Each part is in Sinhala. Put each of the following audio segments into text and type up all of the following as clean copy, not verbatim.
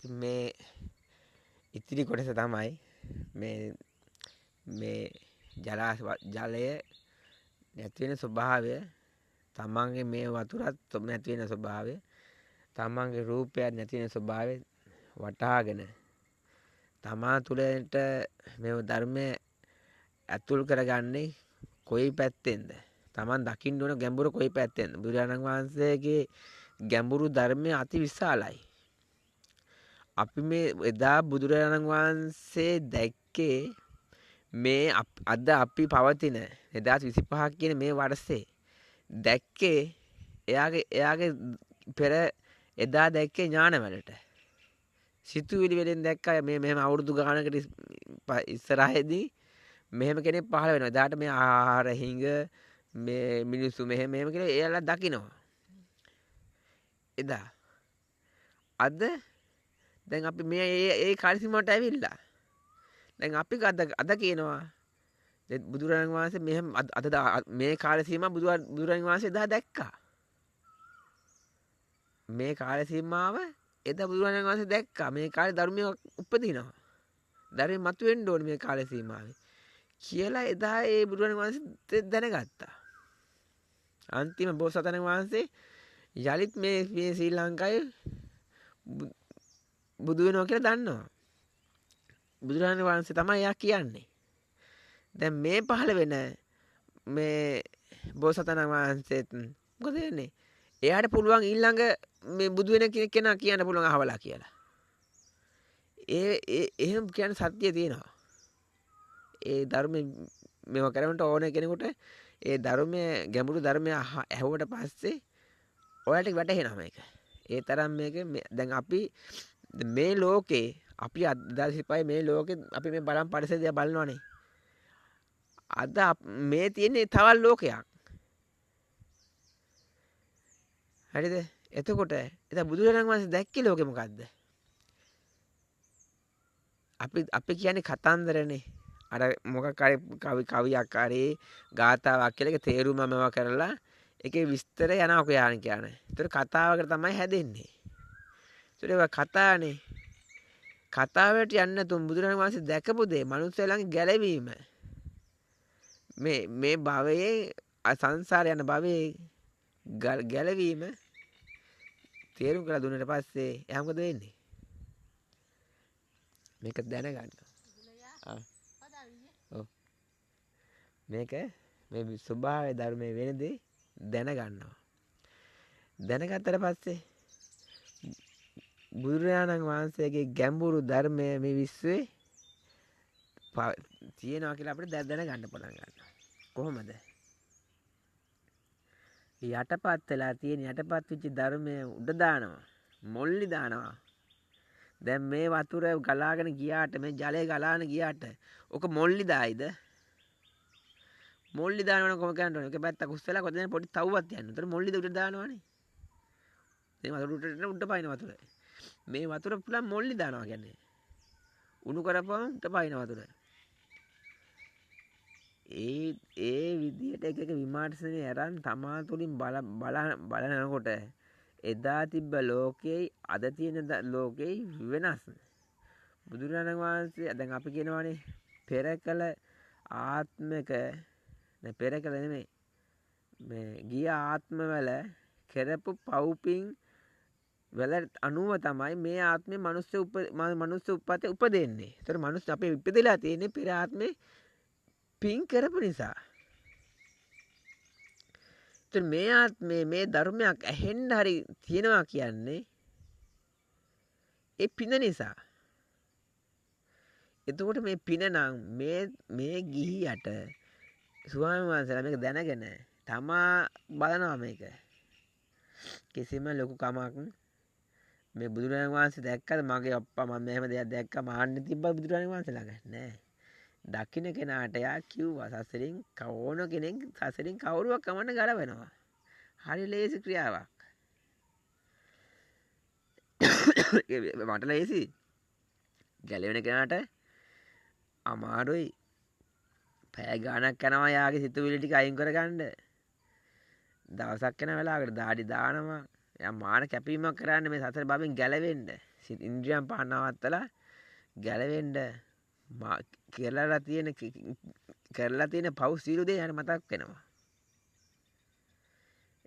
මේ ඉතිරි කොටස තමයි මේ ජලය නැති වෙන ස්වභාවය, තමන්ගේ මේ වතුරත් නැති වෙන ස්වභාවය, තමන්ගේ රූපයක් නැති වෙන ස්වභාවය වටහාගෙන තමා තුළට මේ ධර්මය ඇතුල් කරගන්නේ කොයි පැත්තෙන්ද? තමන් දකින්න ඕන ගැඹුර කොයි පැත්තෙන්ද? බුදුරජාණන් වහන්සේගේ ගැඹුරු ධර්මය අති විශාලයි. අපි මේ එදා බුදුරජාණන් වහන්සේ දැක්කේ මේ අද අපි පවතින 2025 කියන මේ වර්ෂේ දැක්කේ එයාගේ පෙර එදා දැක්කේ ඥානවලට. සිතුවිලි වලින් දැක්කා මේ මෙහෙම අවුරුදු ගානකට ඉස්සරහේදී මෙහෙම කෙනෙක් පහළ වෙනවා. එදාට මේ ආහාර හිඟ මේ මිනිස්සු මෙහෙම කියලා එයාලා දකිනවා. එදා අද දැන් අපි මේ ඒ කාලසීමාවට ඇවිල්ලා. දැන් අපි අද කියනවා බුදුරජාණන් වහන්සේ මෙහෙම අද මේ කාලසීමාව බුදුරජාණන් වහන්සේ එදා දැක්කා. මේ කාලසීමාව එදා බුදුරජාණන් වහන්සේ දැක්කා. මේ කාලේ ධර්මයේ උපදිනවා. ධර්මයේ මතුවෙන්න ඕනේ මේ කාලසීමාවේ. කියලා එදා ඒ බුදුරජාණන් වහන්සේ දැනගත්තා. අන්තිම බෝසතාණන් වහන්සේ යලිත් මේ ශ්‍රී ලංකාවේ බුදු වෙනවා කියලා දන්නවා. බුදුරජාණන් වහන්සේ තමයි යා කියන්නේ. දැන් මේ පහළ වෙන මේ බෝසතාණන් වහන්සේත් මොකද වෙන්නේ? එයාට පුළුවන් ඊළඟ මේ බුදු වෙන කෙනා කියන්න පුළුවන් අහවලා කියලා. එහෙම කියන්නේ සත්‍ය තියෙනවා. ඒ ධර්ම මේව කරවන්න ඕන කෙනෙකුට ඒ ධර්මයේ ගැඹුරු ධර්මය ඇහුවට පස්සේ ඔයාලට වැටහෙනවා මේක. ඒ තරම් මේක දැන් අපි මේ ලෝකේ අපි 2025 මේ ලෝකේ අපි මේ බලන් පරිසරය බලනවානේ. අද මේ තියෙන්නේ තවත් ලෝකයක්. හරිද? එතකොට එතන බුදුරජාණන් වහන්සේ දැක්කේ ලෝකෙ මොකද්ද? අපි කියන්නේ කතන්දරනේ. අර මොකක් හරි කවියක් හරි ගාතාවක් කියලා ඒක තේරුම මේවා කරලා ඒකේ විස්තර යනවා කියන්නේ. ඒතර කතාවකට තමයි හැදෙන්නේ. ඒතර ඒක කතානේ. කතාවට යන්න තුන් බුදුරජාණන් වහන්සේ දැකපු දේ මනුස්සය ළඟ ගැලවීම. මේ භවයේ සංසාර යන භවයේ ගැලවීම තේරුම් කරලා දුන්නට පස්සේ එයා මොකද වෙන්නේ? මේක දැනගන්න. මේක මේ ස්වභාවය ධර්මයේ වෙනදී දැනගන්නවා. දැනගත්තට පස්සේ බුදුරජාණන් වහන්සේගේ ගැඹුරු ධර්මය මේ විශ්වයේ තියෙනවා කියලා අපිට දැනගන්න පටන් ගන්නවා. කොහොමද? යටපත් වෙලා තියෙන යටපත් වෙච්ච ධර්මය උඩ දානවා. මොල්ලි දානවා. දැන් මේ වතුර ගලාගෙන ගියාට මේ ජලය ගලාගෙන ගියාට ඔක මොල්ලි දායිද? මොල්ලි දානවනම් කොහොම කරන්න ඕනේ? ඒක පැත්තක් උස්සලා කොතන පොඩි තව්වක් තියන්න. උතර මොල්ලිද උඩ දානවනේ. මේ වතුර උඩ පයින් වතුර. මේ වතුර පුළන් මොල්ලි දානවා කියන්නේ. උණු කරපුවම උඩ පයින් වතුර. ඒ විදියට එක විමර්ශනය අරන් තමා තුළින් බලනකොට එදා තිබ්බ ලෝකෙයි අද තියෙන ලෝකෙයි වෙනස්. බුදුරජාණන් වහන්සේ දැන් අපි කියනවානේ පෙර කළ ආත්මක පෙර කළ නෙමෙයි මේ ගිය ආත්මවල කරපු පව්පින් වල අනුව තමයි මේ ආත්මේ මනුස්ස උපතේ උපදින්නේ. ඒතර මනුස්ස අපේ ඉපදෙලා තියෙන්නේ පෙර ආත්මේ පින් කරපු නිසා. ඒතර මේ ආත්මේ මේ ධර්මයක් ඇහෙන්න හරි තියෙනවා කියන්නේ ඒ පින නිසා. එතකොට මේ පින නම් මේ ගිහියට ස්වාමීන් වහන්සේලා මේක දැනගෙන තමා බලනවා මේක. කිසිම ලොකු කමක් මේ බුදුරජාණන් වහන්සේ දැක්කද මගේ අප්පා මම මෙහෙම දෙයක් දැක්කා මාන්නේ තිබ්බා බුදුරජාණන් වහන්සේ ළඟ නෑ. දකින්න කෙනාට යා කිව්වා සසරින් කවෝන කෙනෙක් සසරින් කවුරුවක් කමන්න ගලවෙනවා. හරි ලේසි ක්‍රියාවක්. මට ලේසි. ගැලවෙන කෙනාට අමාරුයි. පැය ගාණක් යනවා යාගේ සිතුවිලි ටික අයින් කරගන්න. දවසක් යන වෙලාවකට දාඩි දානවා. එයා මාන කැපීමක් කරන්නේ මේ සතර බබෙන් ගැලවෙන්න. ඉන්ද්‍රියන් පහ නවත්තලා ගැලවෙන්න කරලා තියෙන පව් සියලු දේ යාට මතක් වෙනවා.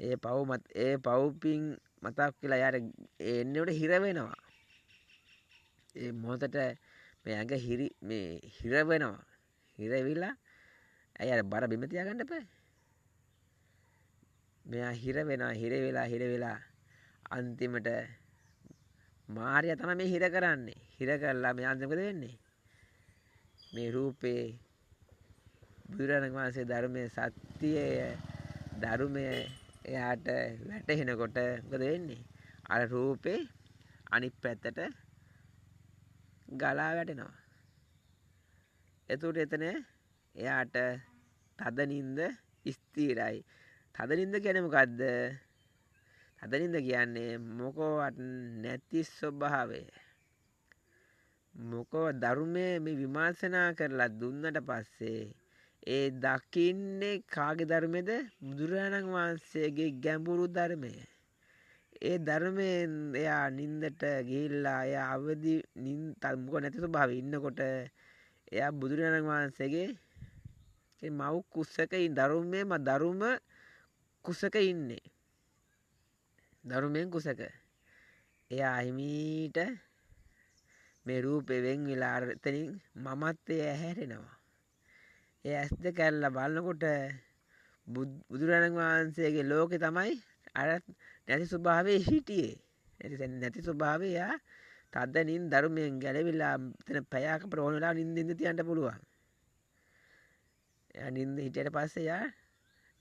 ඒ පව්පින් මතක් වෙලා යාට එන්නේට හිර වෙනවා. ඒ මොහොතට මේ ඇඟ හිර වෙනවා. හිර වෙලා අර බර බිම තියාගන්න බෑ. මෙයා හිර වෙලා අන්තිමට මාර්යා තමයි මේ හිර කරන්නේ. හිර කරලා මෙයා අන්තිමට මොකද වෙන්නේ? මේ රූපේ බුදුරජාණන් වහන්සේ ධර්මයේ සත්‍යය ධර්මය එයාට වැටහෙනකොට මොකද වෙන්නේ? අර රූපේ අනිත් පැත්තට ගලා වැටෙනවා. එතකොට එතන එයාට තද නින්ද ස්ථිරයි. තද නින්ද කියන්නේ මොකද්ද? තද නින්ද කියන්නේ මොකවත් නැති ස්වභාවය. මොකව ධර්මයේ මේ විමර්ශනා කරලා දුන්නට පස්සේ ඒ දකින්නේ කාගේ ධර්මයේද? බුදුරජාණන් වහන්සේගේ ගැඹුරු ධර්මය. ඒ ධර්මයෙන් එයා නින්දට ගිහිල්ලා එයා අවදි මොකක් නැති ස්වභාවයේ ඉන්නකොට එයා බුදුරජාණන් වහන්සේගේ මව් කුසක ධර්ම කුසක ඉන්නේ. ධර්මයෙන් කුසක. එයා හිමීට මේ රූපේ වෙන් වෙලා එතනින් මමත්වයේ ඇහැරෙනවා. ඒ ඇස් දෙක ඇරලා බලනකොට බුදුරජාණන් වහන්සේගේ ලෝකේ තමයි අර නැති ස්වභාවයේ හිටියේ. නැති ස්වභාවය යා තදනින් ධර්මයෙන් ගැලවිලා එතන පැයක ප්‍රෝණ වෙලා නිින්දින්ද තියන්න පුළුවන්. එයා නිින්ද හිටියට පස්සේ යා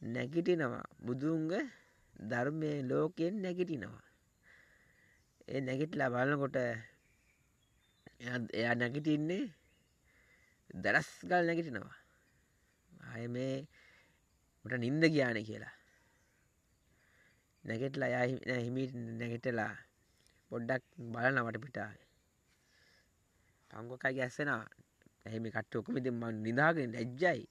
නැගිටිනවා. බුදුන්ගේ ධර්මයේ ලෝකයෙන් නැගිටිනවා. ඒ නැගිටලා බලනකොට එයා නැගිටින්නේ දරස් ගාලා නැගිටිනවා. ආයේ මේ මට නිින්ද ගියානේ කියලා. නැගිටලා එයා හිමීට නැගිටලා පොඩ්ඩක් බලනවා වටපිටාවේ. පංගුකයි ගැස්සෙනවා. එහෙම කට්ටිය ඔක්කොම ඉතින් මම නිදාගෙන ලැජ්ජයි.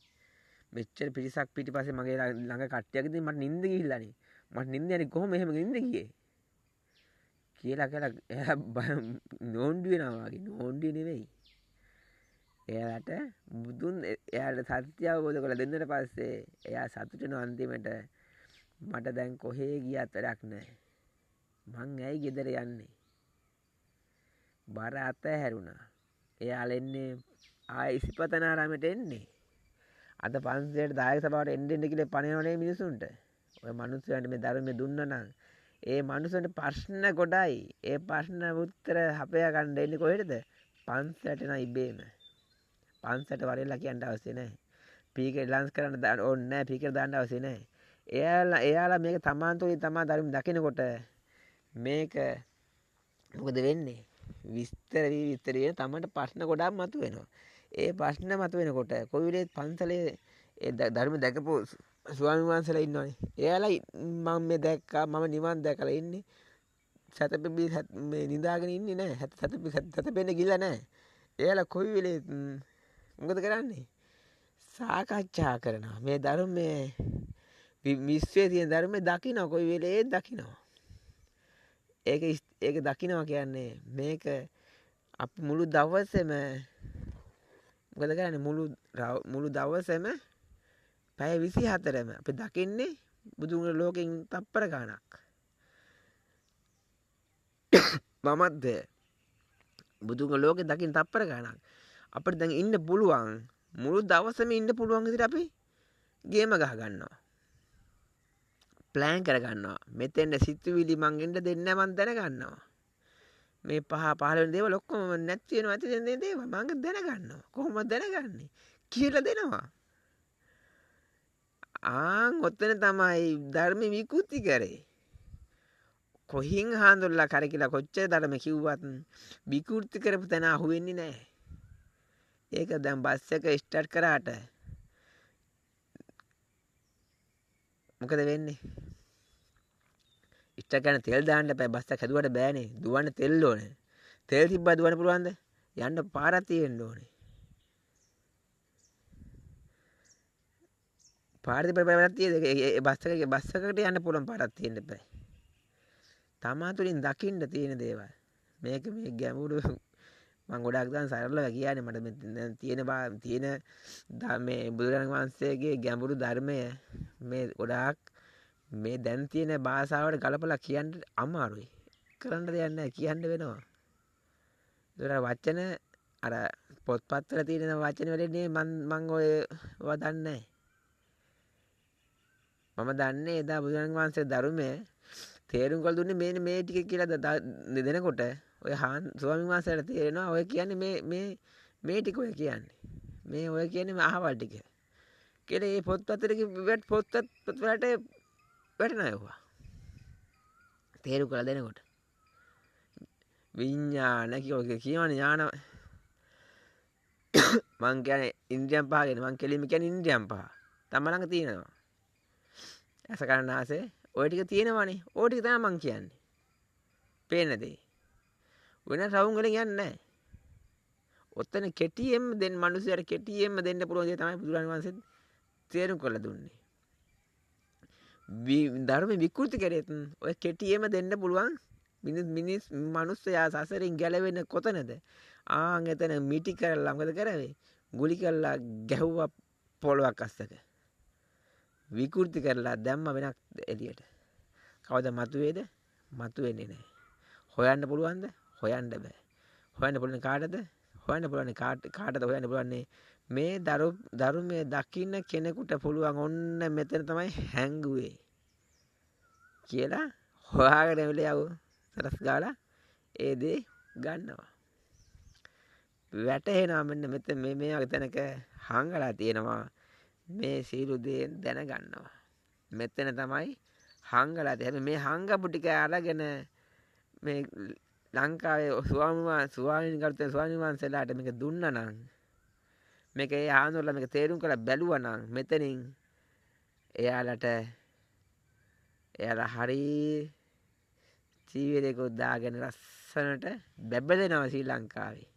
මෙච්චර පිරිසක් පිටිපස්සේ මගේ ළඟ කට්ටියක් ඉතින් මට නිින්ද ගිහිල්ලානේ. මට නිින්ද යන්නේ කොහොම එහෙම නිින්ද ගියේ? කියලා එයා නෝන්ඩු වෙනවා වගේ. නෝන්ඩු නෙවෙයි. එයාට එයාට සත්‍ය අවබෝධ කරලා දෙන්නට පස්සේ එයා සතුට වෙන අන්තිමට මට දැන් කොහේ ගියත් වැඩක් නැහැ. මං ඇයි ගෙදර යන්නේ? බර අතහැරුණා. එයාලා එන්නේ ආයි ඉසිපතනාරාමයට එන්නේ. අද පන්සලට දායක සභාවට එන්න කියලා පණිනවනේ මිනිසුන්ට. ඔය මිනිස්සුන්ට මේ ධර්මය දුන්නා නම් ඒ මිනිසුන්ට ප්‍රශ්න ගොඩයි. ඒ ප්‍රශ්න උත්තර හපයා ගන්න එන්නේ කොහෙටද? පන්සලට නයි ඉබේම. පන්සලට වරෙල්ලා කියන්න අවශ්‍ය නැහැ. පීකේ ලන්ස් කරන්න ඕනේ නැහැ. පීකේ දාන්න අවශ්‍ය නැහැ. එයාලා මේක තමන් තුළින් තමා ධර්ම දකිනකොට මේක මොකද වෙන්නේ? විස්තර වෙන තමන්ට ප්‍රශ්න ගොඩාක් මතුවෙනවා. ඒ ප්‍රශ්න මතුවෙනකොට කොයි වෙලේ පන්සලේ ඒ ධර්ම දැකපු ස්වාමීන් වහන්සේලා ඉන්නවනේ. එයාලා මම මේ දැක්කා මම නිවන් දැකලා ඉන්නේ. සතපෙබි මේ නිදාගෙන ඉන්නේ නැහැ. සතපෙන්නේ ගිල්ල නැහැ. එයාලා කොයි වෙලේ මොකද කරන්නේ? සාකච්ඡා කරනවා. මේ ධර්මයේ විශ්වයේ තියෙන ධර්මයේ දකින්න කොයි වෙලේ දකින්නවා. ඒක දකින්නවා කියන්නේ මේක අපි මුළු දවසේම මොකද කරන්නේ මුළු දවසේම පැය 24ම අපි දකින්නේ බුදුන්ගේ ලෝකෙන් තප්පර ගාණක්. මමත් බුදුන්ගේ ලෝකෙ දකින්න තප්පර ගාණක්. අපිට දැන් ඉන්න පුළුවන් මුළු දවසම ඉන්න පුළුවන් විදිහට අපි ගේම ගහ ගන්නවා. ප්ලෑන් කර ගන්නවා. මෙතෙන්ද සිතුවිලි මං එන්න දෙන්නේ මං දැන ගන්නවා. මේ පහළ වෙන දේවල් ඔක්කොම නැති වෙනවා ඇති වෙන දේවල් මං දැන ගන්නවා. කොහොමද දැනගන්නේ? කියලා දෙනවා. ඔතන තමයි ධර්ම විකෘති කරේ. කොහින් හාඳුල්ලා කර කියලා කොච්චර ධර්ම කිව්වත් විකෘති කරපු තැන අහුවෙන්නේ නැහැ. ඒක දැන් බස් එක ස්ටාර්ට් කරාට මොකද වෙන්නේ? ස්ටාර්ට් කරන තෙල් දාන්න බෑ. බස් එක හැදුවට බෑනේ. දුවන්න තෙල් ඕනේ. තෙල් තිබ්බා දුවන්න පුළුවන්ද? යන්න පාරක් තියෙන්න ඕනේ. පාර දෙපැත්තට තියෙද බස් එකකට යන්න පුළුවන් පාරක් තියෙන්න බෑ. තමා තුළින් දකින්න තියෙන දේවල් මේක මේ ගැඹුරු මම ගොඩක් දැන් සරලව කියන්නේ මට තියෙන මේ බුදුරජාණන් වහන්සේගේ ගැඹුරු ධර්මය මේ ගොඩාක් මේ දැන් තියෙන භාෂාවට ගලපලා කියන්න අමාරුයි. කරන්න දෙයක් නැහැ කියන්න වෙනවා. ඒතර වචන අර පොත්පත්වල තියෙන වචන වලින් මම ඔය දන්නේ මම දන්නේ එදා බුදුරජාණන් වහන්සේ ධර්මයේ තේරුම් කළ දුන්නේ මේ ටික කියලා දෙනකොට ඔය ස්වාමීන් වහන්සේලා තේරෙනවා ඔය කියන්නේ මේ ටික ඔය කියන්නේ. මේ ඔය කියන්නේ අහවල් ටික. කියලා මේ පොත්පත් වලට වැටෙනවා ඒවා. තේරුම් කළ දෙනකොට. විඥාන කියවනේ ඥාන මං කියන්නේ ඉන්ද්‍රියන් පහ ගැන මං කෙලින්ම කියන්නේ ඉන්ද්‍රියන් පහ. තම ළඟ තියෙනවා. ඇස කන නාසය ඔය ටික තියෙනවනේ. ඔය ටික තමයි මං කියන්නේ. පේන දේ. වෙන රවුම් වලින් යන්නේ නැහැ. ඔතන කෙටියෙන්ම මිනිස්සුන්ට කෙටියෙන්ම දෙන්න පුළුවන් දේ තමයි බුදුරජාණන් වහන්සේ තේරුම් කරලා දුන්නේ. ධර්ම විකෘති කරේත් ඔය කෙටියෙන්ම දෙන්න පුළුවන් මිනිස්සයා සසරින් ගැලවෙන කොතනද? ආන් එතන මිටි කරලා මොකද කරවේ? ගුලි කරලා ගැහුවා පොළොවක් අස්සක. විකෘති කරලා දැම්ම වෙනක් එළියට. කවද මතුවේද? මතුවෙන්නේ නැහැ. හොයන්න පුළුවන්ද? හොයන්න බෑ. හොයන්න පුළුවන් කාටද? හොයන්න පුළුවන් කාටද හොයන්න පුළුවන්නේ මේ ධර්මයේ දකින්න කෙනෙකුට පුළුවන් ඔන්න මෙතන තමයි හැංගුවේ කියලා හොයාගෙන ඉවලයව සරස් ගාලා ඒ දේ ගන්නවා. වැටහෙනවා මෙන්න මෙතන මේ වගේ තැනක හංගලා තියෙනවා මේ සීළු දේ දැනගන්නවා. මෙතන තමයි හංගලා තියෙන්නේ. මේ හංගපු ටික අරගෙන මේ ලංකාවේ ස්වාමීන් වහන්සේලාට මේක දුන්නා නම් මේක ඒ ආනෝලා මේක තේරුම් කරලා බැලුවා නම් මෙතනින් එයාලා හරි ජීවිතේක දාගෙන ලස්සනට බැබලෙනවා ශ්‍රී ලංකාවේ.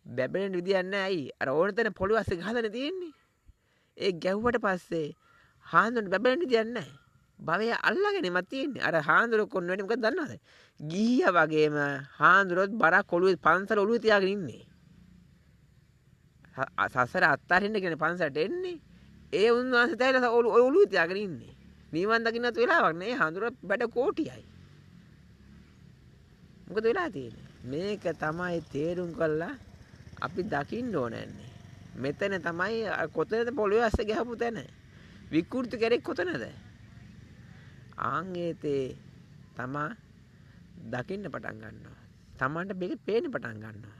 බැබලෙන විදියක් නැහැ. ඇයි? අර ඕන තැන පොළොව අස්සේ ගහලා තියෙන්නේ. ඒ ගැහුවට පස්සේ හාන්දුරට බැබලෙන විදියක් නැහැ. භවය අල්ලගෙනම තියෙන්නේ. අර හාන්දුර කොන්න වෙන්නේ මොකද දන්නවද? ගිහියා වගේම හාන්දුරොත් බරක් ඔළුවේ පන්සල ඔළුවේ තියාගෙන ඉන්නේ. සසර අත්තරින්න කියන පන්සලට එන්නේ. ඒ උන්වහන්සේ තැයිලා ඔළුවේ තියාගෙන ඉන්නේ. නිවන් දකින්නත් වෙලාවක් නෑ. හාන්දුර බඩ කෝටියයි. මොකද වෙලා තියෙන්නේ? මේක තමයි තේරුම් කරලා අපි දකින්න ඕනන්නේ. මෙතන තමයි කොතනද පොළොවේ අස්සේ ගහපු තැන. විකෘති කරේ කොතනද? තමා දකින්න පටන් ගන්නවා. තමන්ට මේක පේන්න පටන් ගන්නවා.